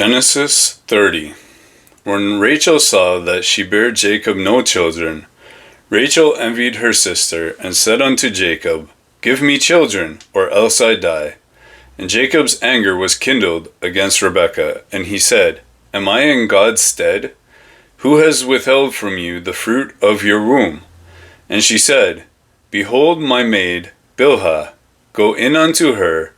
Genesis 30. When Rachel saw that she bare Jacob no children, Rachel envied her sister, and said unto Jacob, Give me children, or else I die. And Jacob's anger was kindled against Rebekah, and he said, Am I in God's stead? Who has withheld from you the fruit of your womb? And she said, Behold my maid, Bilhah, go in unto her,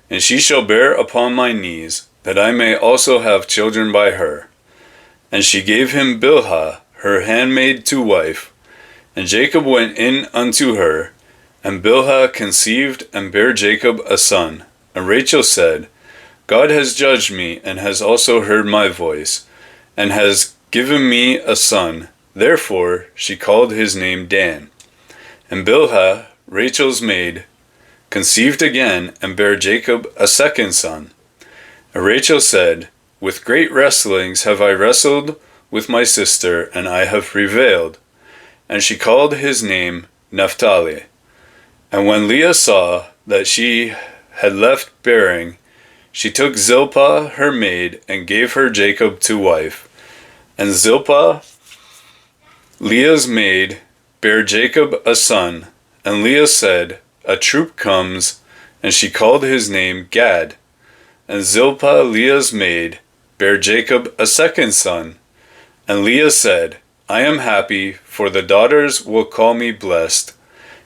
and she shall bear upon my knees, that I may also have children by her. And she gave him Bilhah, her handmaid, to wife. And Jacob went in unto her, and Bilhah conceived and bare Jacob a son. And Rachel said, God has judged me, and has also heard my voice, and has given me a son. Therefore she called his name Dan. And Bilhah, Rachel's maid, conceived again, and bare Jacob a second son. And Rachel said, With great wrestlings have I wrestled with my sister, and I have prevailed. And she called his name Naphtali. And when Leah saw that she had left bearing, she took Zilpah her maid, and gave her Jacob to wife. And Zilpah, Leah's maid, bare Jacob a son. And Leah said, A troop comes, and she called his name Gad. And Zilpah, Leah's maid, bare Jacob a second son. And Leah said, I am happy, for the daughters will call me blessed.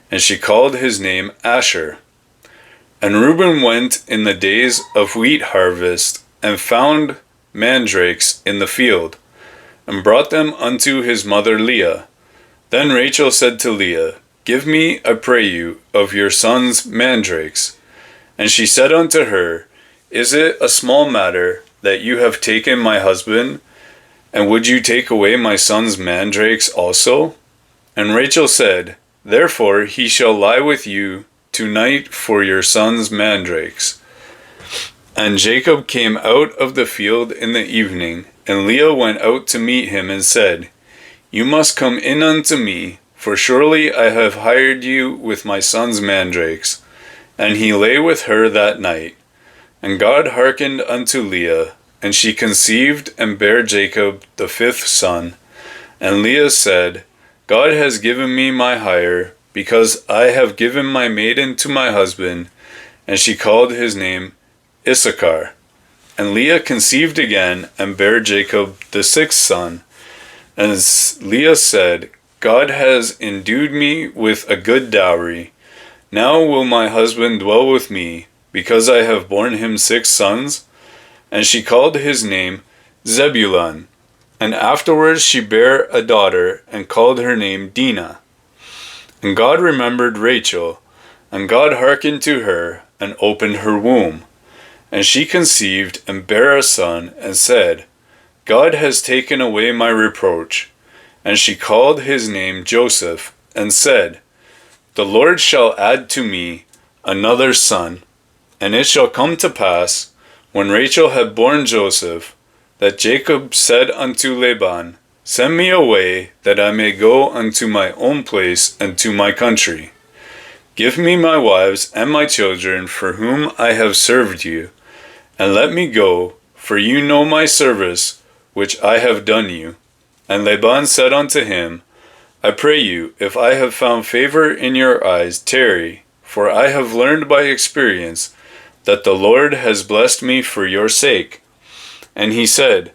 And she called his name Asher. And Reuben went in the days of wheat harvest, and found mandrakes in the field, and brought them unto his mother Leah. Then Rachel said to Leah, Give me, I pray you, of your son's mandrakes. And she said unto her, Is it a small matter that you have taken my husband? And would you take away my son's mandrakes also? And Rachel said, Therefore he shall lie with you tonight for your son's mandrakes. And Jacob came out of the field in the evening, and Leah went out to meet him, and said, You must come in unto me, for surely I have hired you with my son's mandrakes. And he lay with her that night. And God hearkened unto Leah, and she conceived and bare Jacob the fifth son. And Leah said, God has given me my hire, because I have given my maiden to my husband. And she called his name Issachar. And Leah conceived again, and bare Jacob the sixth son. And Leah said, God has endued me with a good dowry. Now will my husband dwell with me, because I have borne him 6 sons? And she called his name Zebulun. And afterwards she bare a daughter, and called her name Dinah. And God remembered Rachel, and God hearkened to her, and opened her womb. And she conceived, and bare a son, and said, God has taken away my reproach. And she called his name Joseph, and said, The Lord shall add to me another son. And it shall come to pass, when Rachel had borne Joseph, that Jacob said unto Laban, Send me away, that I may go unto my own place and to my country. Give me my wives and my children, for whom I have served you, and let me go, for you know my service, which I have done you. And Laban said unto him, I pray you, if I have found favor in your eyes, tarry, for I have learned by experience that the Lord has blessed me for your sake. And he said,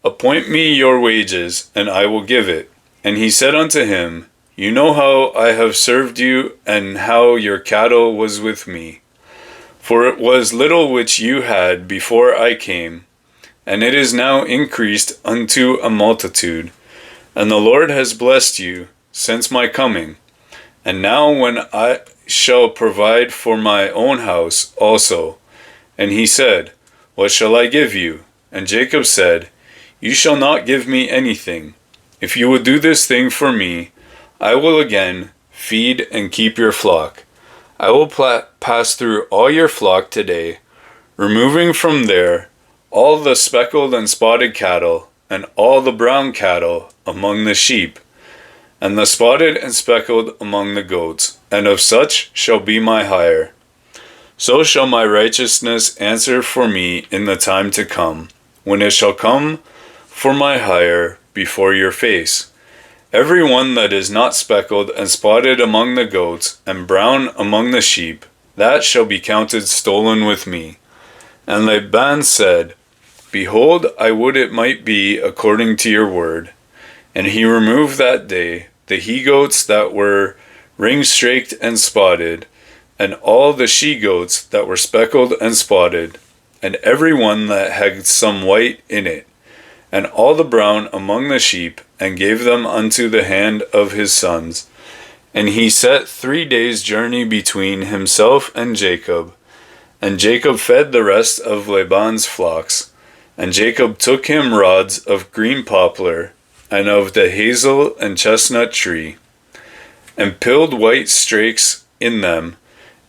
Appoint me your wages, and I will give it. And he said unto him, You know how I have served you, and how your cattle was with me. For it was little which you had before I came, and it is now increased unto a multitude. And the Lord has blessed you since my coming. And now when I shall provide for my own house also. And he said, What shall I give you? And Jacob said, You shall not give me anything. If you will do this thing for me, I will again feed and keep your flock. I will pass through all your flock today, removing from there all the speckled and spotted cattle, and all the brown cattle among the sheep, and the spotted and speckled among the goats, and of such shall be my hire. So shall my righteousness answer for me in the time to come, when it shall come for my hire before your face. Every one that is not speckled and spotted among the goats, and brown among the sheep, that shall be counted stolen with me. And Laban said, Behold, I would it might be according to your word. And he removed that day the he-goats that were ring-straked and spotted, and all the she-goats that were speckled and spotted, and every one that had some white in it, and all the brown among the sheep, and gave them unto the hand of his sons. And he set 3 days' journey between himself and Jacob. And Jacob fed the rest of Laban's flocks. And Jacob took him rods of green poplar, and of the hazel and chestnut tree, and pilled white strakes in them,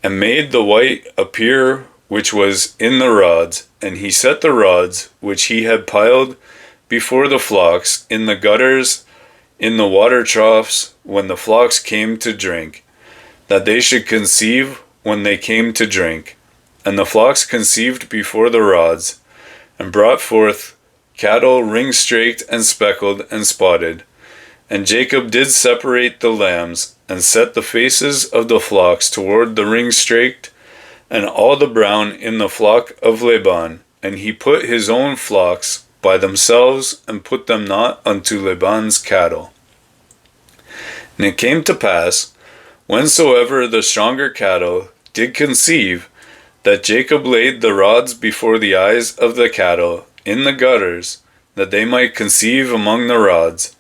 and made the white appear which was in the rods. And he set the rods which he had piled before the flocks in the gutters, in the water troughs, when the flocks came to drink, that they should conceive when they came to drink. And the flocks conceived before the rods, and brought forth cattle ring-straked and speckled and spotted. And Jacob did separate the lambs, and set the faces of the flocks toward the ring-straked, and all the brown in the flock of Laban. And he put his own flocks by themselves, and put them not unto Laban's cattle. And it came to pass, whensoever the stronger cattle did conceive, that Jacob laid the rods before the eyes of the cattle in the gutters, that they might conceive among the rods.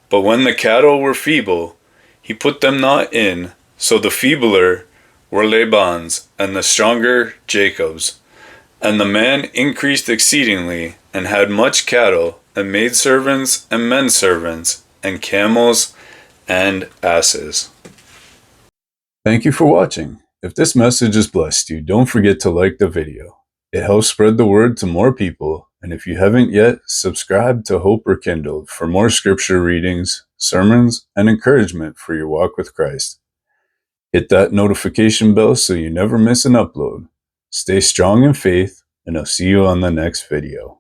But when the cattle were feeble, he put them not in, so the feebler were Laban's, and the stronger Jacob's. And the man increased exceedingly, and had much cattle, and maidservants, and menservants, and camels, and asses. Thank you for watching. If this message has blessed you, don't forget to like the video. It helps spread the word to more people, and if you haven't yet, subscribe to Hope Rekindled for more scripture readings, sermons, and encouragement for your walk with Christ. Hit that notification bell so you never miss an upload. Stay strong in faith, and I'll see you on the next video.